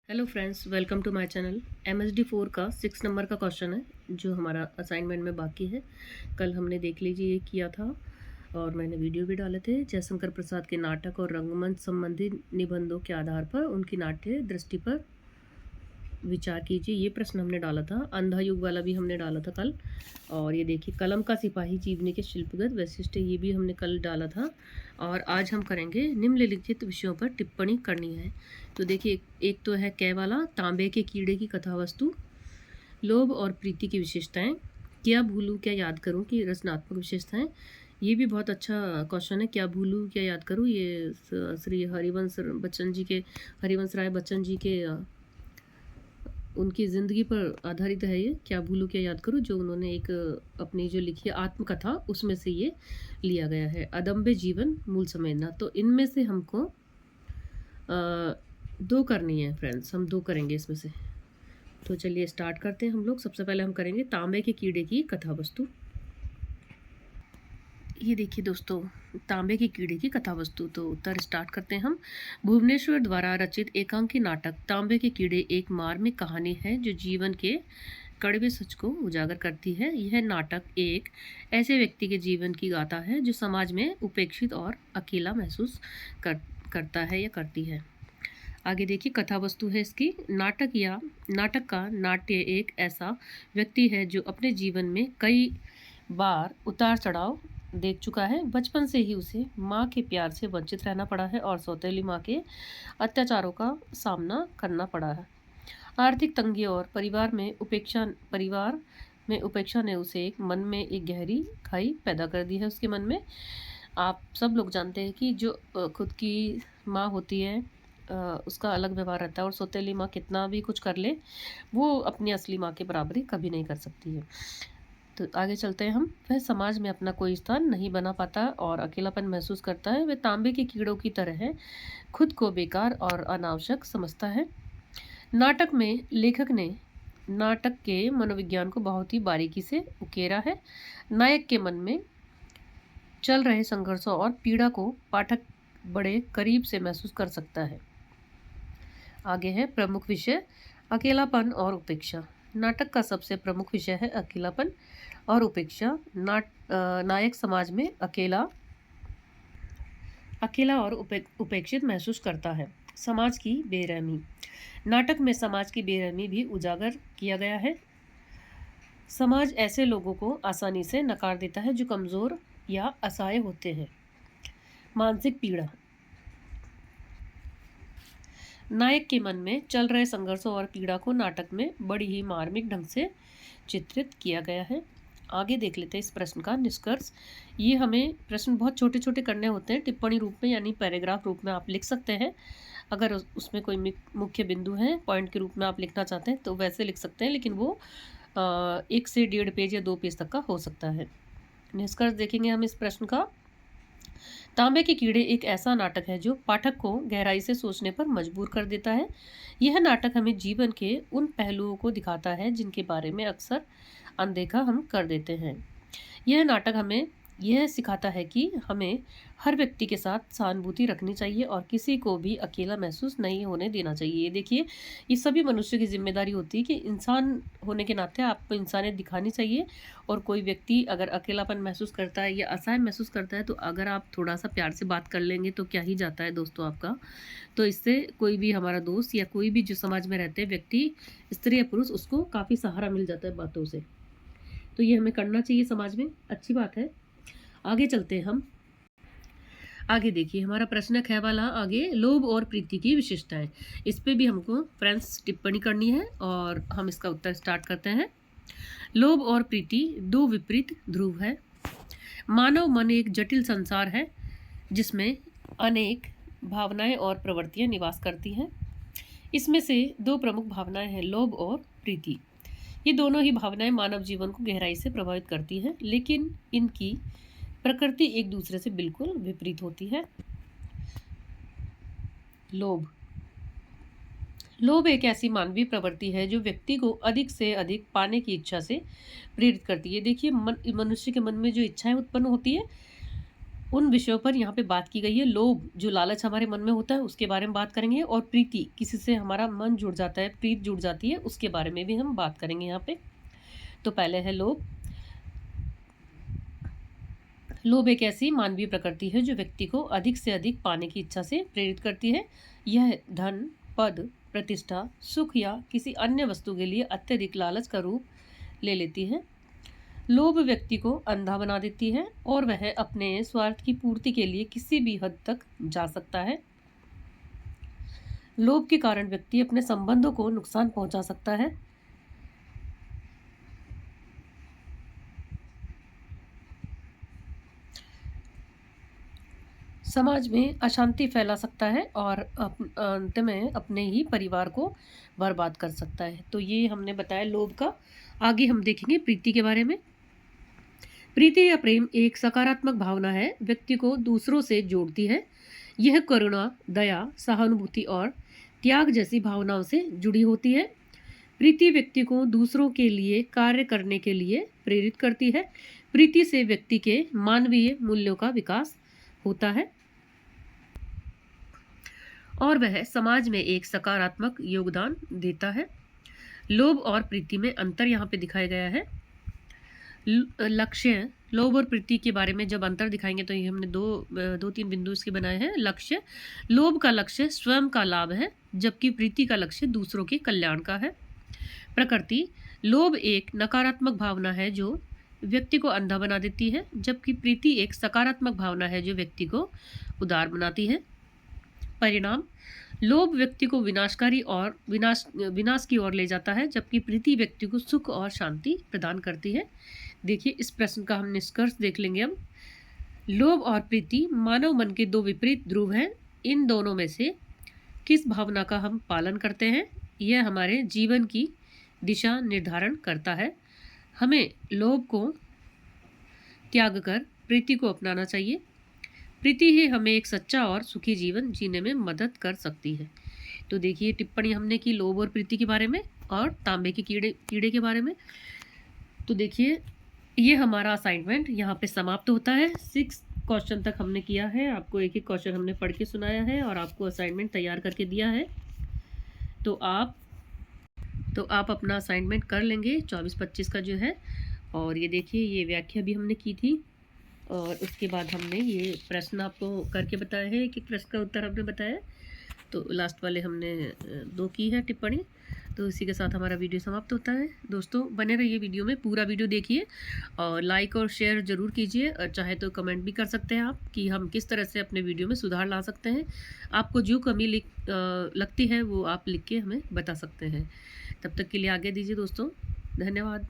Hello friends, welcome to my channel. MSD 4 का 6 number का question है जो हमारा असाइनमेंट में बाकी है। कल हमने देख लीजिए ये किया था और मैंने वीडियो भी डाले थे। जयशंकर प्रसाद के नाटक और रंगमंच संबंधी निबंधों के आधार पर उनकी नाट्य दृष्टि पर विचार कीजिए। ये प्रश्न हमने डाला था। अंधा युग वाला भी हमने डाला था कल। और ये देखिए, कलम का सिपाही जीवनी के शिल्पगत वैशिष्ट, ये भी हमने कल डाला था। और आज हम करेंगे निम्नलिखित विषयों पर टिप्पणी करनी है। तो देखिए, एक तो है कै वाला, तांबे के कीड़े की कथा वस्तु, लोभ और प्रीति की विशेषताएं, क्या भूलूं क्या याद करूं की रचनात्मक विशेषताएं। ये भी बहुत अच्छा क्वेश्चन है, क्या भूलूं क्या याद करूं। ये श्री हरिवंश राय बच्चन जी के उनकी ज़िंदगी पर आधारित है। ये क्या भूलूं क्या याद करूं, जो उन्होंने एक अपनी जो लिखी है आत्मकथा, उसमें से ये लिया गया है। अदम्य जीवन मूल समेटना। तो इनमें से हमको दो करनी है फ्रेंड्स, हम दो करेंगे इसमें से। तो चलिए स्टार्ट करते हैं हम लोग। सबसे पहले हम करेंगे तांबे के कीड़े की कथा वस्तु। ये देखिए दोस्तों, तांबे के कीड़े की कथा वस्तु। तो उत्तर स्टार्ट करते हैं हम। भुवनेश्वर द्वारा रचित एकांकी नाटक तांबे के कीड़े एक मार्मिक कहानी है जो जीवन के कड़वे सच को उजागर करती है। यह नाटक एक ऐसे व्यक्ति के जीवन की गाथा है जो समाज में उपेक्षित और अकेला महसूस करता है या करती है। आगे देखिए, कथा वस्तु है इसकी। नाटक का नाट्य एक ऐसा व्यक्ति है जो अपने जीवन में कई बार उतार चढ़ाव देख चुका है। बचपन से ही उसे माँ के प्यार से वंचित रहना पड़ा है और सौतेली माँ के अत्याचारों का सामना करना पड़ा है। आर्थिक तंगी और परिवार में उपेक्षा ने उसे मन में एक गहरी खाई पैदा कर दी है उसके मन में। आप सब लोग जानते हैं कि जो खुद की माँ होती है उसका अलग व्यवहार रहता है, और सौतेली माँ कितना भी कुछ कर ले, वो अपनी असली माँ के बराबरी कभी नहीं कर सकती है। तो आगे चलते हैं हम। वह समाज में अपना कोई स्थान नहीं बना पाता और अकेलापन महसूस करता है। वह तांबे के कीड़ों की तरह है, खुद को बेकार और अनावश्यक समझता है। नाटक में लेखक ने नाटक के मनोविज्ञान को बहुत ही बारीकी से उकेरा है। नायक के मन में चल रहे संघर्षों और पीड़ा को पाठक बड़े करीब से महसूस कर सकता है। आगे है प्रमुख विषय, अकेलापन और उपेक्षा। नाटक का सबसे प्रमुख विषय है अकेलापन और उपेक्षा। नायक समाज में अकेला और उपेक्षित महसूस करता है। समाज की बेरहमी। नाटक में समाज की बेरहमी भी उजागर किया गया है। समाज ऐसे लोगों को आसानी से नकार देता है जो कमज़ोर या असहाय होते हैं। मानसिक पीड़ा। नायक के मन में चल रहे संघर्षों और पीड़ा को नाटक में बड़ी ही मार्मिक ढंग से चित्रित किया गया है। आगे देख लेते हैं इस प्रश्न का निष्कर्ष। ये हमें प्रश्न बहुत छोटे छोटे करने होते हैं, टिप्पणी रूप में यानी पैराग्राफ रूप में आप लिख सकते हैं। अगर उसमें कोई मुख्य बिंदु है, पॉइंट के रूप में आप लिखना चाहते हैं तो वैसे लिख सकते हैं, लेकिन वो 1 से 1.5 पेज या 2 पेज तक का हो सकता है। निष्कर्ष देखेंगे हम इस प्रश्न का। तांबे के कीड़े एक ऐसा नाटक है जो पाठक को गहराई से सोचने पर मजबूर कर देता है। यह नाटक हमें जीवन के उन पहलुओं को दिखाता है जिनके बारे में अक्सर अनदेखा हम कर देते हैं। यह नाटक हमें यह सिखाता है कि हमें हर व्यक्ति के साथ सहानुभूति रखनी चाहिए और किसी को भी अकेला महसूस नहीं होने देना चाहिए। ये देखिए, ये सभी मनुष्य की जिम्मेदारी होती है कि इंसान होने के नाते आपको इंसानियत दिखानी चाहिए। और कोई व्यक्ति अगर अकेलापन महसूस करता है या असहाय महसूस करता है, तो अगर आप थोड़ा सा प्यार से बात कर लेंगे तो क्या ही जाता है दोस्तों आपका। तो इससे कोई भी हमारा दोस्त या कोई भी जो समाज में रहते हैं व्यक्ति, स्त्री या पुरुष, उसको काफ़ी सहारा मिल जाता है बातों से। तो ये हमें करना चाहिए समाज में, अच्छी बात है। आगे चलते हैं हम। आगे देखिए, हमारा प्रश्न है ख वाला आगे, लोभ और प्रीति की विशेषताएं। इस पे भी हमको फ्रेंड्स टिप्पणी करनी है और हम इसका उत्तर स्टार्ट करते हैं। लोभ और प्रीति दो विपरीत ध्रुव है। मानव मन एक जटिल संसार है जिसमें अनेक भावनाएं और प्रवृत्तियां निवास करती हैं। इसमें से दो प्रमुख भावनाएं हैं, लोभ और प्रीति। ये दोनों ही भावनाएं मानव जीवन को गहराई से प्रभावित करती हैं, लेकिन इनकी प्रकृति एक दूसरे से बिल्कुल विपरीत होती है। लोभ लोभ एक ऐसी मानवीय प्रवृत्ति है जो व्यक्ति को अधिक से अधिक पाने की इच्छा से प्रेरित करती है। देखिए, मनुष्य के मन में जो इच्छाएं उत्पन्न होती है उन विषयों पर यहाँ पे बात की गई है। लोभ, जो लालच हमारे मन में होता है, उसके बारे में बात करेंगे। और प्रीति, किसी से हमारा मन जुड़ जाता है, प्रीत जुड़ जाती है, उसके बारे में भी हम बात करेंगे यहाँ पे। तो पहले है लोभ। लोभ एक ऐसी मानवीय प्रकृति है जो व्यक्ति को अधिक से अधिक पाने की इच्छा से प्रेरित करती है। यह धन, पद, प्रतिष्ठा, सुख या किसी अन्य वस्तु के लिए अत्यधिक लालच का रूप ले लेती है। लोभ व्यक्ति को अंधा बना देती है और वह अपने स्वार्थ की पूर्ति के लिए किसी भी हद तक जा सकता है। लोभ के कारण व्यक्ति अपने संबंधों को नुकसान पहुंचा सकता है। समाज में अशांति फैला सकता है और अंत में अपने ही परिवार को बर्बाद कर सकता है। तो ये हमने बताया लोभ का। आगे हम देखेंगे प्रीति के बारे में। प्रीति या प्रेम एक सकारात्मक भावना है, व्यक्ति को दूसरों से जोड़ती है। यह करुणा, दया, सहानुभूति और त्याग जैसी भावनाओं से जुड़ी होती है। प्रीति व्यक्ति को दूसरों के लिए कार्य करने के लिए प्रेरित करती है। प्रीति से व्यक्ति के मानवीय मूल्यों का विकास होता है और वह समाज में एक सकारात्मक योगदान देता है। लोभ और प्रीति में अंतर यहाँ पे दिखाया गया है। लक्ष्य, लोभ और प्रीति के बारे में जब अंतर दिखाएंगे तो ये हमने दो तीन बिंदु इसके बनाए हैं। लक्ष्य, लोभ का लक्ष्य स्वयं का लाभ है, जबकि प्रीति का लक्ष्य दूसरों के कल्याण का है। प्रकृति, लोभ एक नकारात्मक भावना है जो व्यक्ति को अंधा बना देती है, जबकि प्रीति एक सकारात्मक भावना है जो व्यक्ति को उदार बनाती है। परिणाम, लोभ व्यक्ति को विनाशकारी और विनाश की ओर ले जाता है, जबकि प्रीति व्यक्ति को सुख और शांति प्रदान करती है। देखिए इस प्रश्न का हम निष्कर्ष देख लेंगे हम। लोभ और प्रीति मानव मन के दो विपरीत ध्रुव हैं। इन दोनों में से किस भावना का हम पालन करते हैं, यह हमारे जीवन की दिशा निर्धारण करता है। हमें लोभ को त्याग कर प्रीति को अपनाना चाहिए। प्रीति ही हमें एक सच्चा और सुखी जीवन जीने में मदद कर सकती है। तो देखिए टिप्पणी हमने की लोभ और प्रीति के बारे में और तांबे के कीड़े के बारे में। तो देखिए ये हमारा असाइनमेंट यहाँ पे समाप्त होता है। 6 क्वेश्चन तक हमने किया है। आपको एक एक क्वेश्चन हमने पढ़ के सुनाया है और आपको असाइनमेंट तैयार करके दिया है। तो आप अपना असाइनमेंट कर लेंगे 24-25 का जो है। और ये देखिए ये व्याख्या भी हमने की थी और उसके बाद हमने ये प्रश्न आपको करके बताया है, एक प्रश्न का उत्तर हमने बताया। तो लास्ट वाले हमने 2 की है टिप्पणी। तो इसी के साथ हमारा वीडियो समाप्त होता है। दोस्तों बने रहिए वीडियो में, पूरा वीडियो देखिए और लाइक और शेयर ज़रूर कीजिए। और चाहे तो कमेंट भी कर सकते हैं आप कि हम किस तरह से अपने वीडियो में सुधार ला सकते हैं। आपको जो कमी लगती है वो आप लिख के हमें बता सकते हैं। तब तक के लिए आगे दीजिए दोस्तों, धन्यवाद।